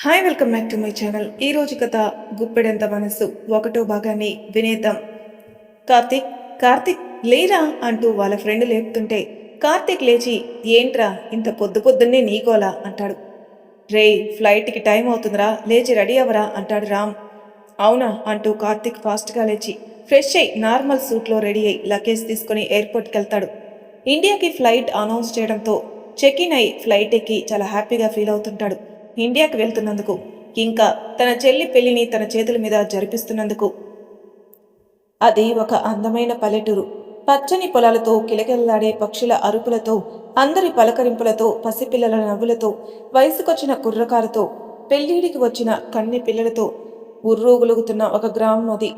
Hi welcome back to my channel. ఈ రోజు కథ గుప్పెడంత మనసు ఒకటో భాగాన్ని వినేద్దాం. కార్తీక్ కార్తీక్ లేరా అంటూ వాళ్ళ ఫ్రెండ్ లేపుతుంటే కార్తీక్ లేచి ఏంట్రా ఇంత పొద్దు పొద్దున్నే నీకోలా అంటాడు. రేయ్ ఫ్లైట్కి టైం అవుతుందిరా లేచి రెడీ అవ్వరా అంటాడు రామ్. అవునా అంటూ కార్తీక్ ఫాస్ట్గా లేచి ఫ్రెష్ అయి నార్మల్ సూట్లో రెడీ అయి లగేజ్ తీసుకుని ఎయిర్పోర్ట్కి వెళ్తాడు. ఇండియాకి ఫ్లైట్ అనౌన్స్ చేయడంతో చెక్ ఇన్ అయి ఫ్లైట్ ఎక్కి చాలా హ్యాపీగా ఫీల్ అవుతుంటాడు. ఇండియాకి వెళ్తున్నందుకు, ఇంకా తన చెల్లి పెళ్లిని తన చేతుల మీద జరిపిస్తున్నందుకు. అది ఒక అందమైన పల్లెటూరు. పచ్చని పొలాలతో, కిలకిలలాడే పక్షుల అరుపులతో, అందరి పలకరింపులతో, పసిపిల్లల నవ్వులతో, వయసుకొచ్చిన కుర్రకారుతో, పెళ్లిడికి వచ్చిన కన్నె పిల్లలతో ఉర్రూగులుగుతున్న ఒక గ్రామం అది.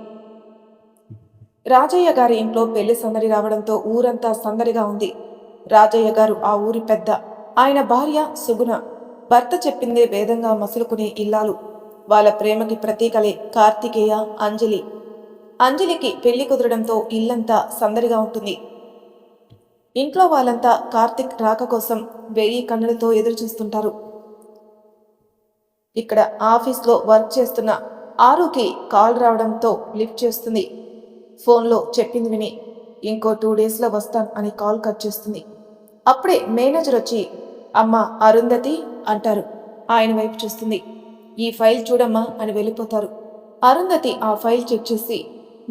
రాజయ్య గారి ఇంట్లో పెళ్లి సందడి రావడంతో ఊరంతా సందడిగా ఉంది. రాజయ్య గారు ఆ ఊరి పెద్ద. ఆయన భార్య సుగుణ. భర్త చెప్పిందే వేదంగా మసులుకునే ఇల్లాలు. వాళ్ళ ప్రేమకి ప్రతీకలే కార్తికేయ, అంజలి. అంజలికి పెళ్లి కుదరడంతో ఇల్లంతా సందడిగా ఉంటుంది. ఇంట్లో వాళ్ళంతా కార్తిక్ రాక కోసం వెయ్యి కన్నులతో ఎదురు చూస్తుంటారు. ఇక్కడ ఆఫీస్లో వర్క్ చేస్తున్న ఆరుకి కాల్ రావడంతో లిఫ్ట్ చేస్తుంది. ఫోన్లో చెప్పింది విని ఇంకో 2 డేస్లో వస్తాను అని కాల్ కట్ చేస్తుంది. అప్పుడే మేనేజర్ వచ్చి అమ్మ అరుంధతి అంటారు. ఆయన వైపు చూస్తుంది. ఈ ఫైల్ చూడమ్మా అని వెళ్ళిపోతారు. అరుంధతి ఆ ఫైల్ చెక్ చేసి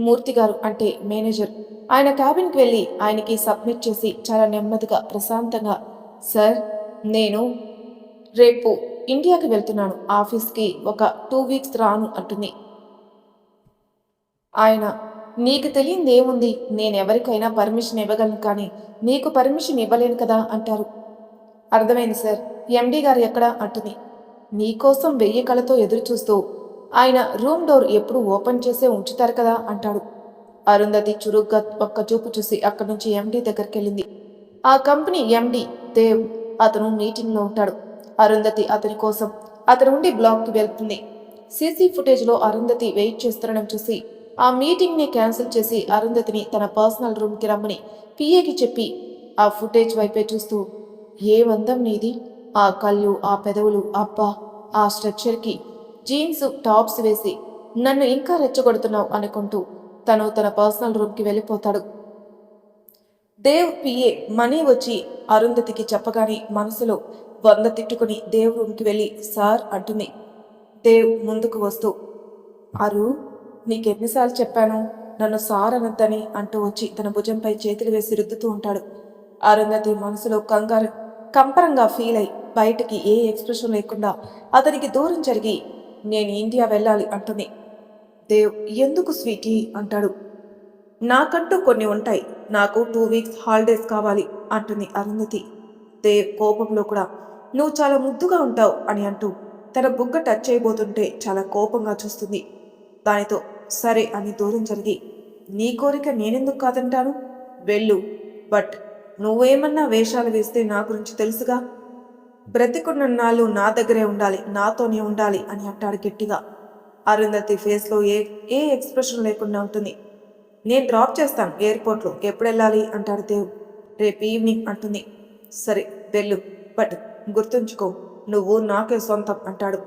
మూర్తిగారు అంటే మేనేజర్ ఆయన క్యాబిన్కి వెళ్ళి ఆయనకి సబ్మిట్ చేసి చాలా నెమ్మదిగా ప్రశాంతంగా సార్ నేను రేపు ఇండియాకి వెళ్తున్నాను, ఆఫీస్కి ఒక 2 వీక్స్ రాను అంటుంది. ఆయన నీకు తెలియంది ఏముంది, నేనెవరికైనా పర్మిషన్ ఇవ్వగలను కానీ నీకు పర్మిషన్ ఇవ్వలేను కదా అంటారు. అర్థమైంది సార్, ఎండి గారు ఎక్కడా అంటుంది. నీకోసం 1000 కళతో ఎదురు చూస్తూ ఆయన రూమ్ డోర్ ఎప్పుడు ఓపెన్ చేసే ఉంచుతారు కదా అంటాడు. అరుంధతి చురుగ్గా ఒక్క చూపు చూసి అక్కడి నుంచి ఎండి దగ్గరికి వెళ్ళింది. ఆ కంపెనీ ఎండి దేవ్. అతను మీటింగ్లో ఉంటాడు. అరుంధతి అతని కోసం అతను ఉండి బ్లాక్కి వెళ్తుంది. సీసీ ఫుటేజ్లో అరుంధతి వెయిట్ చేస్తుండడం చూసి ఆ మీటింగ్ని క్యాన్సిల్ చేసి అరుంధతిని తన పర్సనల్ రూమ్కి రమ్మని పిఏకి చెప్పి ఆ ఫుటేజ్ వైపే చూస్తూ ఏ వందం నీది, ఆ కళ్ళు, ఆ పెదవులు, అబ్బా ఆ స్ట్రక్చర్కి జీన్స్ టాప్స్ వేసి నన్ను ఇంకా రెచ్చగొడుతున్నావు అనుకుంటూ తను తన పర్సనల్ రూమ్కి వెళ్ళిపోతాడు. దేవ్ పిఏ మనీ వచ్చి అరుంధతికి చెప్పగానే మనసులో 100 తిట్టుకుని దేవ్ రూమ్కి వెళ్ళి సార్ అంటుంది. దేవ్ ముందుకు వస్తూ అరు నీకెన్నిసార్లు చెప్పాను నన్ను సార్ అనొద్దని అంటూ వచ్చి తన భుజంపై చేతులు వేసి రుద్దుతూ ఉంటాడు. అరుంధతి మనసులో కంపరంగా ఫీల్ అయి బయటికి ఏ ఎక్స్ప్రెషన్ లేకుండా అతనికి దూరం జరిగి నేను ఇండియా వెళ్ళాలి అంటుంది. దేవ్ ఎందుకు స్వీటీ అంటాడు. నాకంటూ కొన్ని ఉంటాయి, నాకు 2 వీక్స్ హాలిడేస్ కావాలి అంటుంది అరుంధతి. దేవ్ కోపంలో కూడా నువ్వు చాలా ముద్దుగా ఉంటావు అని అంటూ తన బుగ్గ టచ్ చేయబోతుంటే చాలా కోపంగా చూస్తుంది. దానితో సరే అని దూరం జరిగి నీ కోరిక నేనెందుకు కాదంటాను, వెళ్ళు, బట్ నువ్వేమన్నా వేషాలు వేస్తే నా గురించి తెలుసుగా, బ్రతికున్నన్నాళ్ళు నా దగ్గరే ఉండాలి, నాతోనే ఉండాలి అని అంటాడు గట్టిగా. అరుంధతి ఫేస్లో ఏ ఎక్స్ప్రెషన్ లేకుండా ఉంటుంది. నేను డ్రాప్ చేస్తాను ఎయిర్పోర్ట్లో, ఎప్పుడు వెళ్ళాలి అంటాడు దేవ్. రేపు ఈవినింగ్ అంటుంది. సరే వెళ్ళు, బట్ గుర్తుంచుకో నువ్వు నాకే సొంతం అంటాడు.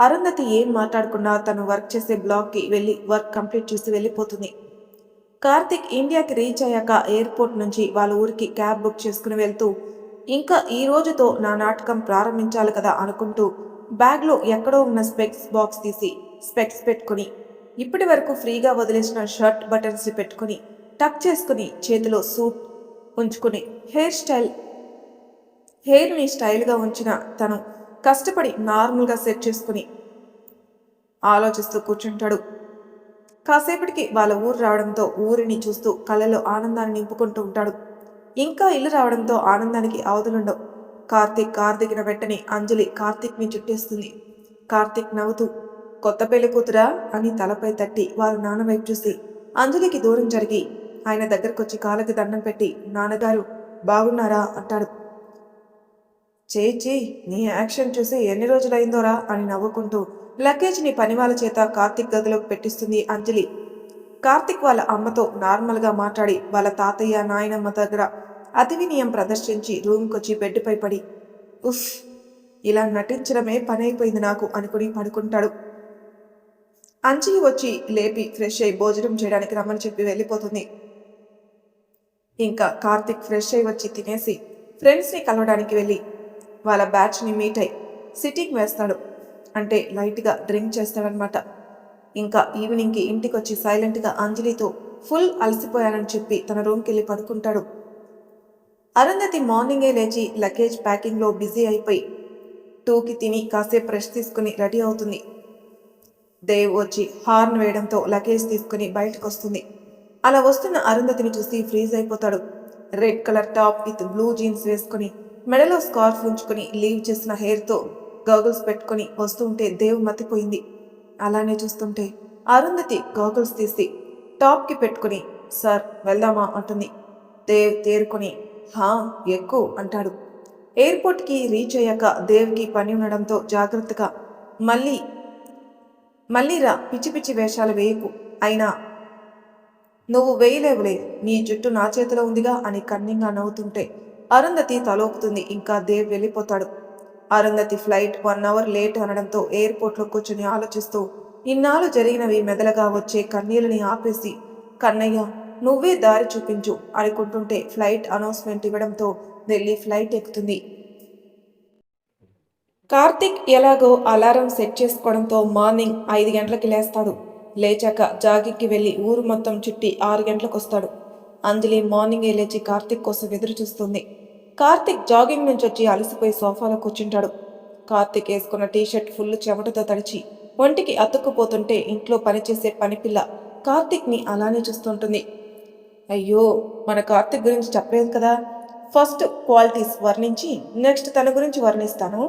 అరుంధతి ఏం మాట్లాడకుండా తను వర్క్ చేసే బ్లాక్కి వెళ్ళి వర్క్ కంప్లీట్ చేసి వెళ్ళిపోతుంది. కార్తిక్ ఇండియాకి రీచ్ అయ్యాక ఎయిర్పోర్ట్ నుంచి వాళ్ళ ఊరికి క్యాబ్ బుక్ చేసుకుని వెళ్తూ ఇంకా ఈ రోజుతో నా నాటకం ప్రారంభించాలి కదా అనుకుంటూ బ్యాగ్లో ఎక్కడో ఉన్న స్పెక్స్ బాక్స్ తీసి స్పెక్స్ పెట్టుకుని ఇప్పటి వరకు ఫ్రీగా వదిలేసిన షర్ట్ బటన్స్ని పెట్టుకుని టక్ చేసుకుని చేతిలో సూట్ ఉంచుకుని హెయిర్ని స్టైల్గా ఉంచిన తను కష్టపడి నార్మల్గా సెట్ చేసుకుని ఆలోచిస్తూ కూర్చుంటాడు. కాసేపటికి వాళ్ళ ఊరు రావడంతో ఊరిని చూస్తూ కళ్ళలో ఆనందాన్ని నింపుకుంటూ ఉంటాడు. ఇంకా ఇల్లు రావడంతో ఆనందానికి అవధులుండవు. కార్తీక్ కార్ దిగిన వెంటనే అంజలి కార్తీక్ని చుట్టేస్తుంది. కార్తీక్ నవ్వుతూ కొత్త పెళ్లి కూతురా అని తలపై తట్టి వాళ్ళ నాన్న వైపు చూసి అంజలికి దూరం జరిగి ఆయన దగ్గరకొచ్చి కాళ్ళకి దండం పెట్టి నాన్నగారు బాగున్నారా అంటాడు. చేయి నీ యాక్షన్ చూసి ఎన్ని రోజులైందోరా అని నవ్వుకుంటూ లగేజ్ని పనివాళ్ళ చేత కార్తీక్ గదిలోకి పెట్టిస్తుంది అంజలి. కార్తిక్ వాళ్ళ అమ్మతో నార్మల్గా మాట్లాడి వాళ్ళ తాతయ్య నాయనమ్మ దగ్గర అతి వినయం ప్రదర్శించి రూమ్కొచ్చి బెడ్పై పడి ఉఫ్ ఇలా నటించడమే పని అయిపోయింది నాకు అనుకుని పడుకుంటాడు. అంజలి వచ్చి లేపి ఫ్రెష్ అయి భోజనం చేయడానికి రమ్మని చెప్పి వెళ్ళిపోతుంది. ఇంకా కార్తిక్ ఫ్రెష్ అయి వచ్చి తినేసి ఫ్రెండ్స్ని కలవడానికి వెళ్ళి వాళ్ళ బ్యాచ్ని మీట్ అయి సిట్టింగ్ వేస్తాడు. అంటే లైట్గా డ్రింక్ చేస్తాడనమాట. ఇంకా ఈవినింగ్కి ఇంటికి వచ్చి సైలెంట్గా అంజలితో ఫుల్ అలసిపోయానని చెప్పి తన రూమ్కి వెళ్ళి పడుకుంటాడు. అరుంధతి మార్నింగే లేచి లగేజ్ ప్యాకింగ్లో బిజీ అయిపోయి 2కి తిని కాసేపు రెస్ట్ తీసుకుని రెడీ అవుతుంది. దేవ్ వచ్చి హార్న్ వేయడంతో లగేజ్ తీసుకుని బయటకు వస్తుంది. అలా వస్తున్న అరుంధతిని చూసి ఫ్రీజ్ అయిపోతాడు. Red colour top with blue jeans వేసుకుని మెడలో స్కార్ఫ్ ఉంచుకుని లీవ్ చేసిన హెయిర్తో గాగుల్స్ పెట్టుకుని వస్తుంటే దేవ్ మతిపోయింది. అలానే చూస్తుంటే అరుంధతి గాగుల్స్ తీసి టాప్కి పెట్టుకుని సార్ వెళ్దామా అంటుంది. దేవ్ తేరుకొని హా ఎక్కువ అంటాడు. ఎయిర్పోర్ట్కి రీచ్ అయ్యాక దేవ్కి పని ఉండడంతో జాగ్రత్తగా మళ్ళీ రా, పిచ్చి పిచ్చి వేషాలు వేయకు, అయినా నువ్వు వేయలేవులే, నీ జుట్టు నా చేతిలో ఉందిగా అని కన్నింగా నవ్వుతుంటే అరుంధతి తలోపుతుంది. ఇంకా దేవ్ వెళ్ళిపోతాడు. అరుంధతి ఫ్లైట్ 1 అవర్ లేట్ అనడంతో ఎయిర్పోర్ట్లో కూర్చొని ఆలోచిస్తూ ఇన్నాళ్ళు జరిగినవి మెదలగా వచ్చే కన్నీళ్ళని ఆపేసి కన్నయ్య నువ్వే దారి చూపించు అనుకుంటుంటే ఫ్లైట్ అనౌన్స్మెంట్ ఇవ్వడంతో వెళ్ళి ఫ్లైట్ ఎక్కుతుంది. కార్తిక్ ఎలాగో అలారం సెట్ చేసుకోవడంతో మార్నింగ్ 5 గంటలకి లేస్తాడు. లేచాక జాగింగ్కి వెళ్ళి ఊరు మొత్తం చుట్టి 6 గంటలకు వస్తాడు. అంజలి మార్నింగే లేచి కార్తిక్ కోసం ఎదురు చూస్తుంది. కార్తిక్ జాగింగ్ నుంచి వచ్చి అలసిపోయి సోఫాలో కూర్చుంటాడు. కార్తిక్ వేసుకున్న టీషర్ట్ ఫుల్ చెమటతో తడిచి ఒంటికి అతుక్కుపోతుంటే ఇంట్లో పనిచేసే పనిపిల్ల కార్తిక్ని అలానే చూస్తుంటుంది. అయ్యో, మన కార్తిక్ గురించి చెప్పలేదు కదా, ఫస్ట్ క్వాలిటీస్ వర్ణించి నెక్స్ట్ తన గురించి వర్ణిస్తాను.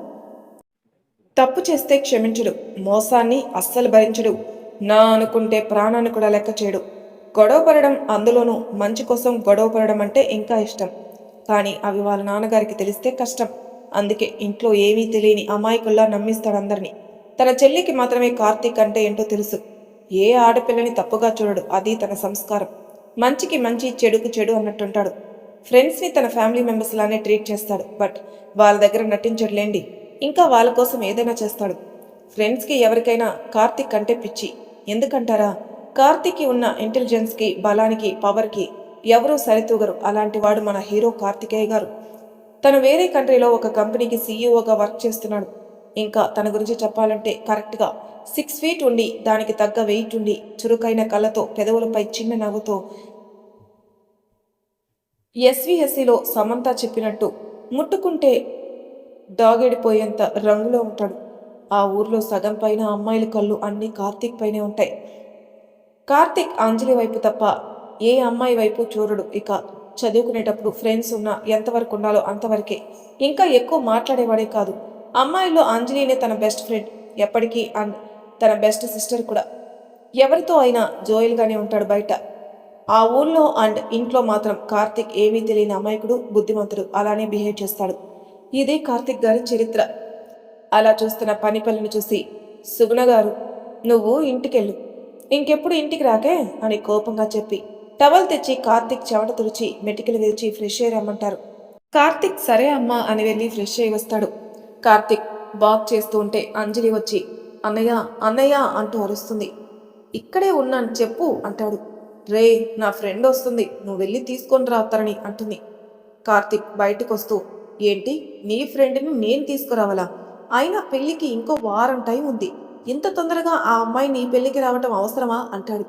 తప్పు చేస్తే క్షమించడు, మోసాన్ని అస్సలు భరించడు, నా అనుకుంటే ప్రాణాన్ని కూడా లెక్క చేయడు, గొడవ పడడం, అందులోనూ మంచి కోసం గొడవ పడడం అంటే ఇంకా ఇష్టం. కానీ అవి వాళ్ళ నాన్నగారికి తెలిస్తే కష్టం. అందుకే ఇంట్లో ఏమీ తెలియని అమాయకుల్లా నమ్మిస్తాడు అందరినీ. తన చెల్లికి మాత్రమే కార్తీక్ అంటే ఏంటో తెలుసు. ఏ ఆడపిల్లని తప్పుగా చూడడు, అది తన సంస్కారం. మంచికి మంచి, చెడుకు చెడు అన్నట్టుంటాడు. ఫ్రెండ్స్ని తన ఫ్యామిలీ మెంబర్స్ లానే ట్రీట్ చేస్తాడు. బట్ వాళ్ళ దగ్గర నటించడులేండి, ఇంకా వాళ్ళ కోసం ఏదైనా చేస్తాడు. ఫ్రెండ్స్కి ఎవరికైనా కార్తిక్ అంటే పిచ్చి. ఎందుకంటారా, కార్తిక్కి ఉన్న ఇంటెలిజెన్స్కి, బలానికి, పవర్కి ఎవరూ సరితూగరు. అలాంటి వాడు మన హీరో కార్తికేయ గారు. తను వేరే కంట్రీలో ఒక కంపెనీకి సీఈఓగా వర్క్ చేస్తున్నాడు. ఇంకా తన గురించి చెప్పాలంటే కరెక్ట్గా 6 ఫీట్ ఉండి, దానికి తగ్గ వెయిట్ ఉండి, చురుకైన కళ్ళతో, పెదవులపై చిన్న నవ్వుతో ఎస్విఎస్సిలో సమంత చెప్పినట్టు ముట్టుకుంటే డాగెడిపోయేంత రంగులో ఉంటాడు. ఆ ఊర్లో సగం పైన అమ్మాయిల కళ్ళు అన్నీ కార్తీక్ పైనే ఉంటాయి. కార్తీక్ అంజలి వైపు తప్ప ఏ అమ్మాయి వైపు చూడడు. ఇక చదువుకునేటప్పుడు ఫ్రెండ్స్ ఉన్నా ఎంతవరకు ఉండాలో అంతవరకే, ఇంకా ఎక్కువ మాట్లాడేవాడే కాదు. అమ్మాయిల్లో అంజలినే తన బెస్ట్ ఫ్రెండ్ ఎప్పటికీ, అండ్ తన బెస్ట్ సిస్టర్ కూడా. ఎవరితో అయినా జోయల్గానే ఉంటాడు బయట. ఆ ఊళ్ళో అండ్ ఇంట్లో మాత్రం కార్తీక్ ఏమీ తెలియని అమాయకుడు, బుద్ధిమంతుడు, అలానే బిహేవ్ చేస్తాడు. ఇదే కార్తీక్ గారి చరిత్ర. అలా చూస్తున్న పని పనిని చూసి సుగుణ గారు, నువ్వు ఇంటికెళ్ళు, ఇంకెప్పుడు ఇంటికి రాకే అని కోపంగా చెప్పి టవల్ తెచ్చి కార్తీక్ చెమట తుడిచి మెటికలు విరిచి ఫ్రెష్ అయ్యి రమ్మంటారు. కార్తీక్ సరే అమ్మా అని వెళ్ళి ఫ్రెష్ అయ్యి వస్తాడు. కార్తీక్ బాక్ చేస్తూ ఉంటే అంజలి వచ్చి అన్నయ్య అన్నయ్య అంటూ అరుస్తుంది. ఇక్కడే ఉన్నాను చెప్పు అంటాడు. రే, నా ఫ్రెండ్ వస్తుంది, నువ్వు వెళ్ళి తీసుకొని రా తనని అంటుంది. కార్తీక్ బయటకు వస్తూ ఏంటి, నీ ఫ్రెండ్ని నేను తీసుకురావాలా? అయినా పెళ్లికి ఇంకో వారం టైం ఉంది, ఇంత తొందరగా ఆ అమ్మాయి నీ పెళ్లికి రావటం అవసరమా అంటాడు.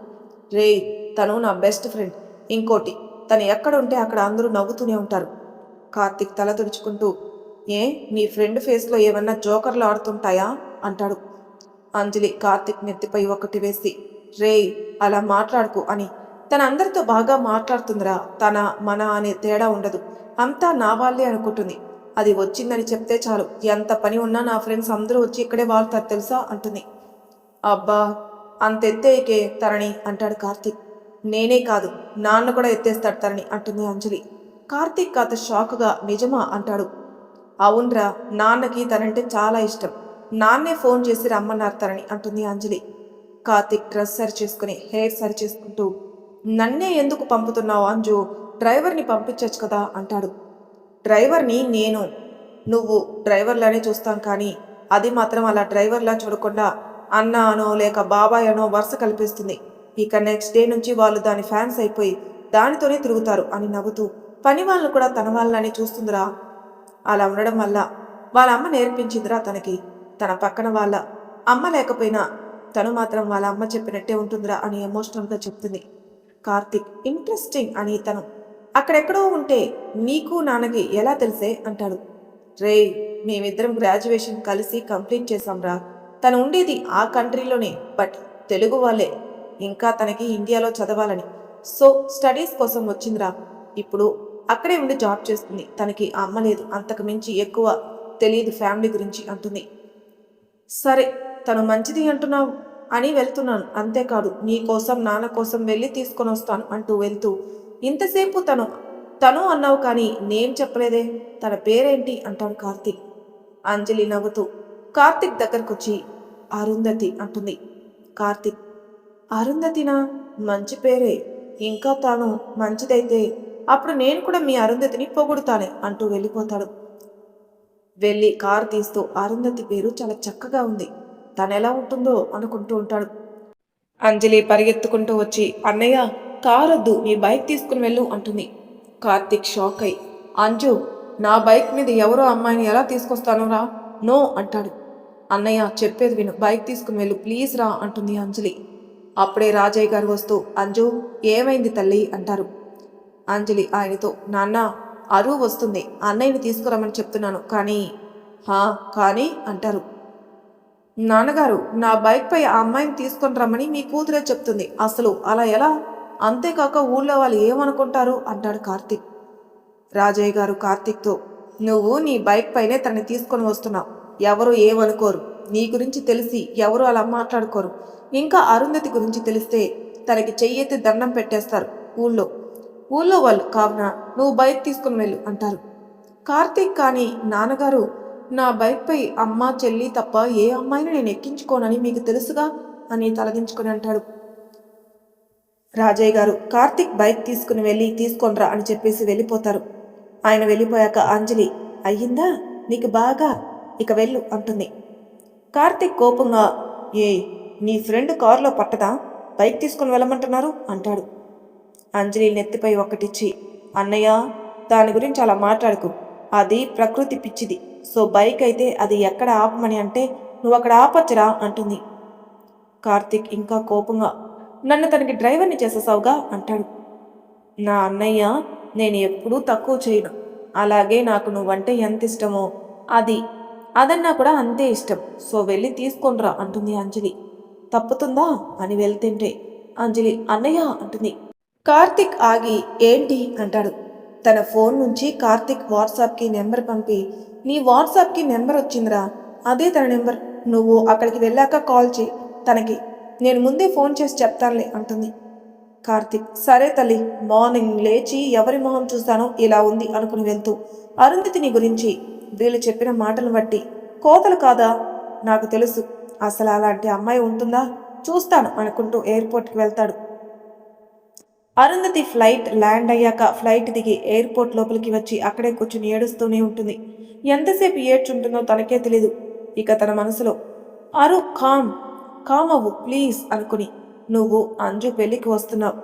రే, తను నా బెస్ట్ ఫ్రెండ్, ఇంకోటి తను ఎక్కడ ఉంటే అక్కడ అందరూ నవ్వుతూనే ఉంటారు. కార్తీక్ తల తుడుచుకుంటూ ఏ, నీ ఫ్రెండ్ ఫేస్లో ఏమన్నా జోకర్లు ఆడుతుంటాయా అంటాడు. అంజలి కార్తీక్ నెత్తిపై ఒకటి వేసి రే, అలా మాట్లాడుకు అని, తన అందరితో బాగా మాట్లాడుతుందిరా, తన మన అనే తేడా ఉండదు, అంతా నా వాళ్ళే అనుకుంటుంది, అది వచ్చిందని చెప్తే చాలు, ఎంత పని ఉన్నా నా ఫ్రెండ్స్ అందరూ వచ్చి ఇక్కడే వాళ్తారు తెలుసా అంటుంది. అబ్బా, అంత ఎత్తేయకే తరణి అంటాడు కార్తీక్. నేనే కాదు, నాన్న కూడా ఎత్తేస్తాడు తరణి అంటుంది అంజలి. కార్తీక్ కాత షాకుగా నిజమా అంటాడు. అవునరా, నాన్నకి తనంటే చాలా ఇష్టం, నాన్నే ఫోన్ చేసి రమ్మన్నారు తరణి అంటుంది అంజలి. కార్తీక్ డ్రెస్ సరి చేసుకుని హెయిర్ సరి చేసుకుంటూ నన్నే ఎందుకు పంపుతున్నావు అంజు, డ్రైవర్ని పంపించచ్చు కదా అంటాడు. డ్రైవర్ని నువ్వు డ్రైవర్లానే చూస్తాం, కానీ అది మాత్రం అలా డ్రైవర్లా చూడకుండా అన్న అనో లేక బాబాయ్ అనో వరుస కల్పిస్తుంది. ఇక నెక్స్ట్ డే నుంచి వాళ్ళు దాని ఫ్యాన్స్ అయిపోయి దానితోనే తిరుగుతారు అని నవ్వుతూ, పని వాళ్ళను కూడా తన వాళ్ళని చూస్తుందిరా. అలా ఉండడం వల్ల వాళ్ళ అమ్మ నేర్పించిందిరా తనకి. తన పక్కన వాళ్ళ అమ్మ లేకపోయినా తను మాత్రం వాళ్ళ అమ్మ చెప్పినట్టే ఉంటుందిరా అని ఎమోషనల్గా చెప్తుంది. కార్తిక్ ఇంట్రెస్టింగ్ అని తను అక్కడెక్కడో ఉంటే నీకు నాన్నకి ఎలా తెలిసే అంటాడు. రే, మేమిద్దరం గ్రాడ్యుయేషన్ కలిసి కంప్లీట్ చేశాంరా. తను ఉండేది ఆ కంట్రీలోనే, బట్ తెలుగు వాళ్ళే. ఇంకా తనకి ఇండియాలో చదవాలని, సో స్టడీస్ కోసం వచ్చిందిరా. ఇప్పుడు అక్కడే ఉండి జాబ్ చేస్తుంది. తనకి అమ్మ లేదు, అంతకు మించి ఎక్కువ తెలియదు ఫ్యామిలీ గురించి అంటుంది. సరే, తను మంచిది అంటున్నావు అని వెళ్తున్నాను, అంతేకాదు నీ కోసం నాన్న కోసం వెళ్ళి తీసుకొని వస్తాను అంటూ వెళ్తూ, ఇంతసేపు తను తను అన్నావు కానీ నేం చెప్పలేదే, తన పేరేంటి అంటాడు కార్తీక్. అంజలి నవ్వుతూ కార్తీక్ దగ్గరకొచ్చి అరుంధతి అంటుంది. కార్తీక్, అరుంధతినా? మంచి పేరే. ఇంకా తాను మంచిదైతే అప్పుడు నేను కూడా మీ అరుంధతిని పొగుడుతానే అంటూ వెళ్ళిపోతాడు. వెళ్ళి కారు తీస్తూ అరుంధతి పేరు చాలా చక్కగా ఉంది, తనెలా ఉంటుందో అనుకుంటూ ఉంటాడు. అంజలి పరిగెత్తుకుంటూ వచ్చి, అన్నయ్య కారొద్దు, నీ బైక్ తీసుకుని వెళ్ళు అంటుంది. కార్తీక్ షాక్ అయి, అంజు, నా బైక్ మీద ఎవరో అమ్మాయిని ఎలా తీసుకొస్తాను రా? నో అంటాడు. అన్నయ్య చెప్పేది విను, బైక్ తీసుకుని వెళ్ళు ప్లీజ్ రా అంటుంది అంజలి. అప్పుడే రాజయ్య గారు వస్తూ, అంజు ఏమైంది తల్లి అంటారు. అంజలి ఆయనతో, నాన్న అరు వస్తుంది, అన్నయ్యని తీసుకురమ్మని చెప్తున్నాను కానీ అంటారు. నాన్నగారు, నా బైక్ పై ఆ అమ్మాయిని తీసుకొని రమ్మని మీ కూతురే చెప్తుంది, అసలు అలా ఎలా? అంతేకాక ఊళ్ళో వాళ్ళు ఏమనుకుంటారు అంటాడు కార్తీక్. రాజయ్య గారు కార్తీక్తో, నువ్వు నీ బైక్ పైనే తనని తీసుకొని వస్తున్నావు, ఎవరు ఏమనుకోరు, నీ గురించి తెలిసి ఎవరు అలా మాట్లాడుకోరు. ఇంకా అరుంధతి గురించి తెలిస్తే తనకి చెయ్యెత్తి దండం పెట్టేస్తారు ఊళ్ళో వాళ్ళు, కావున నువ్వు బైక్ తీసుకుని వెళ్ళు అంటారు. కార్తీక్, కానీ నాన్నగారు, నా బైక్ పై అమ్మ చెల్లి తప్ప ఏ అమ్మాయిని నేను ఎక్కించుకోనని మీకు తెలుసుగా అని తలదించుకొని అంటాడు. రాజయ్య గారు కార్తీక్ బైక్ తీసుకుని వెళ్ళి తీసుకొనిరా అని చెప్పేసి వెళ్ళిపోతారు. ఆయన వెళ్ళిపోయాక అంజలి, అయ్యిందా నీకు బాగా, ఇక వెళ్ళు అంటుంది. కార్తీక్ కోపంగా, నీ ఫ్రెండ్ కారులో పట్టదా, బైక్ తీసుకుని వెళ్ళమంటున్నారు అంటాడు. అంజలి నెత్తిపై ఒక్కటిచ్చి, అన్నయ్య దాని గురించి అలా మాట్లాడుకు, అది ప్రకృతి పిచ్చిది, సో బైక్ అయితే అది ఎక్కడ ఆపమని అంటే నువ్వు అక్కడ ఆపొచ్చరా అంటుంది. కార్తీక్ ఇంకా కోపంగా, నన్ను తనకి డ్రైవర్ని చేసేసావుగా అంటాడు. నా అన్నయ్య, నేను ఎప్పుడూ తక్కువ చేయను, అలాగే నాకు నువ్వంటే ఎంత ఇష్టమో అదన్నా కూడా అంతే ఇష్టం, సో వెళ్ళి తీసుకొనిరా అంటుంది అంజలి. తప్పుతుందా అని వెళ్తుంటే అంజలి, అన్నయ్య అంటుంది. కార్తీక్ ఆగి, ఏంటి అంటాడు. తన ఫోన్ నుంచి కార్తీక్ వాట్సాప్కి నెంబర్ పంపి, నీ వాట్సాప్కి నెంబర్ వచ్చిందిరా, అదే తన నెంబర్, నువ్వు అక్కడికి వెళ్ళాక కాల్ చేయి తనకి, నేను ముందే ఫోన్ చేసి చెప్తానులే అంటుంది. కార్తీక్, సరే తల్లి. మార్నింగ్ లేచి ఎవరి మొహం చూస్తానో ఇలా ఉంది అనుకుని వెళ్తూ, అరుంధతిని గురించి వీళ్ళు చెప్పిన మాటలు బట్టి కోతలు కాదా, నాకు తెలుసు, అసలు అలాంటి అమ్మాయి ఉంటుందా, చూస్తాను అనుకుంటూ ఎయిర్పోర్ట్కి వెళ్తాడు. అరుంధతి ఫ్లైట్ ల్యాండ్ అయ్యాక ఫ్లైట్ దిగి ఎయిర్పోర్ట్ లోపలికి వచ్చి అక్కడే కూర్చుని ఏడుస్తూనే ఉంటుంది. ఎంతసేపు ఏడ్చుంటుందో తనకే తెలీదు. ఇక తన మనసులో, అరు కామ్ అవ్వు ప్లీజ్ అనుకుని, నువ్వు అంజు పెళ్లికి వస్తున్నావు,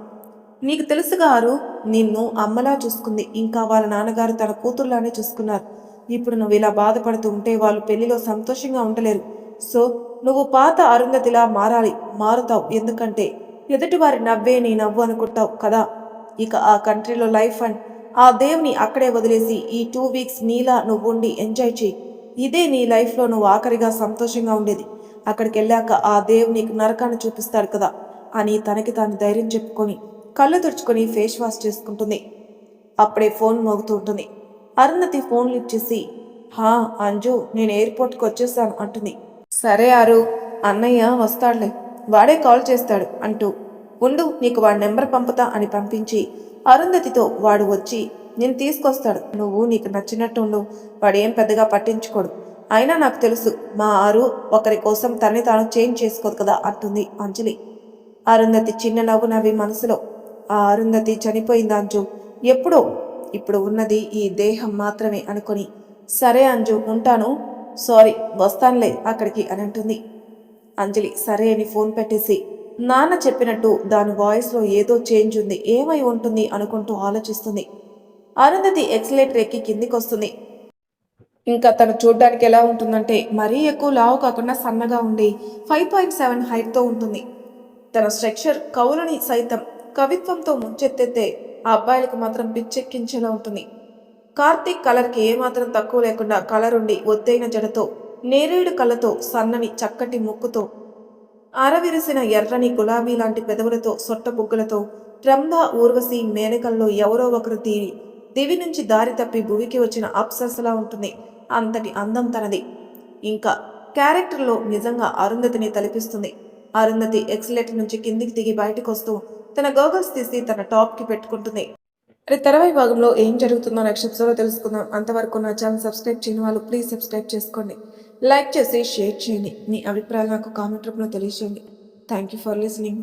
నీకు తెలుసుగా అరు, నిన్ను అమ్మలా చూసుకుంది, ఇంకా వాళ్ళ నాన్నగారు తన కూతుర్లానే చూసుకున్నారు. ఇప్పుడు నువ్వు ఇలా బాధపడుతూ ఉంటే వాళ్ళు పెళ్లిలో సంతోషంగా ఉండలేరు. సో నువ్వు పాత అరుంధతిలా మారుతావు, ఎందుకంటే ఎదుటివారి నవ్వే నీ నవ్వు అనుకుంటావు కదా. ఇక ఆ కంట్రీలో లైఫ్ అండ్ ఆ దేవుని అక్కడే వదిలేసి ఈ 2 వీక్స్ నీలా నువ్వు ఉండి ఎంజాయ్ చేయి. ఇదే నీ లైఫ్లో నువ్వు ఆఖరిగా సంతోషంగా ఉండేది. అక్కడికి వెళ్ళాక ఆ దేవు నీకు నరకాన్ని చూపిస్తాడు కదా అని తనకి తాను ధైర్యం చెప్పుకొని కళ్ళు తుడుచుకొని ఫేస్ వాష్ చేసుకుంటుంది. అప్పుడే ఫోన్ మోగుతూ ఉంటుంది. అరుంధతి ఫోన్ లిఫ్ట్ చేసి, అంజు, నేను ఎయిర్పోర్ట్కి వచ్చేసాను అంటుంది. సరే ఆరు, అన్నయ్య వస్తాడులే, వాడే కాల్ చేస్తాడు అంటూ, ఉండు నీకు వాడి నెంబర్ పంపుతా అని పంపించి అరుంధతితో, వాడు వచ్చి నేను తీసుకొస్తాడు, నువ్వు నీకు నచ్చినట్టు ఉండు, వాడేం పెద్దగా పట్టించుకోడు, అయినా నాకు తెలుసు మా ఆరు ఒకరి కోసం తనని తాను చేంజ్ చేసుకోదు కదా అంటుంది అంజలి. అరుంధతి చిన్న నవ్వు నవ్వి మనసులో, ఆ అరుంధతి చనిపోయింది అంజు, ఎప్పుడో, ఇప్పుడు ఉన్నది ఈ దేహం మాత్రమే అనుకొని సరే అంజు ఉంటాను, సారీ వస్తానులే అక్కడికి అని అంటుంది. అంజలి సరే అని ఫోన్ పెట్టేసి నాన్న చెప్పినట్టు దాని వాయిస్లో ఏదో చేంజ్ ఉంది, ఏమై ఉంటుంది అనుకుంటూ ఆలోచిస్తుంది. అరుంధతి ఎక్సలేటర్ ఎక్కి కిందికి వస్తుంది. ఇంకా తను చూడ్డానికి ఎలా ఉంటుందంటే మరీ ఎక్కువ లావు కాకుండా సన్నగా ఉండి 5.7 హైట్తో ఉంటుంది. తన స్ట్రక్చర్ కవులని సైతం కవిత్వంతో ముంచెత్తెత్తే ఆ అబ్బాయిలకు మాత్రం పిచ్చెక్కించేలా ఉంటుంది. కార్తీక్ కలర్కి ఏమాత్రం తక్కువ లేకుండా కలర్ ఉండి ఒత్తైన జడతో, నేరేడు కళ్ళతో, సన్నని చక్కటి ముక్కుతో, అరవిరిసిన ఎర్రని గులాబీ లాంటి పెదవులతో, సొట్ట బుగ్గలతో, రంభ ఊర్వశి మేనకల్లో ఎవరో ఒకరు తీరి దివి నుంచి దారి తప్పి భువికి వచ్చిన అప్సరసలా ఉంటుంది. అంతటి అందం తనది. ఇంకా క్యారెక్టర్లో నిజంగా అరుంధతిని తలపిస్తుంది. అరుంధతి ఎక్సలేటర్ నుంచి కిందికి దిగి బయటకు వస్తూ తన గోగల్స్ తీసి తన టాప్కి పెట్టుకుంటుంది. మరి తర్వాయి భాగంలో ఏం జరుగుతుందో నెక్స్ట్ ఎపిసోడ్లో తెలుసుకుందాం. అంతవరకు నా ఛానల్ సబ్స్క్రైబ్ చేయని వాళ్ళు ప్లీజ్ సబ్స్క్రైబ్ చేసుకోండి, లైక్ చేసి షేర్ చేయండి, మీ అభిప్రాయాలు నాకు కామెంట్ రూపంలో తెలియజేయండి. Thank you for listening.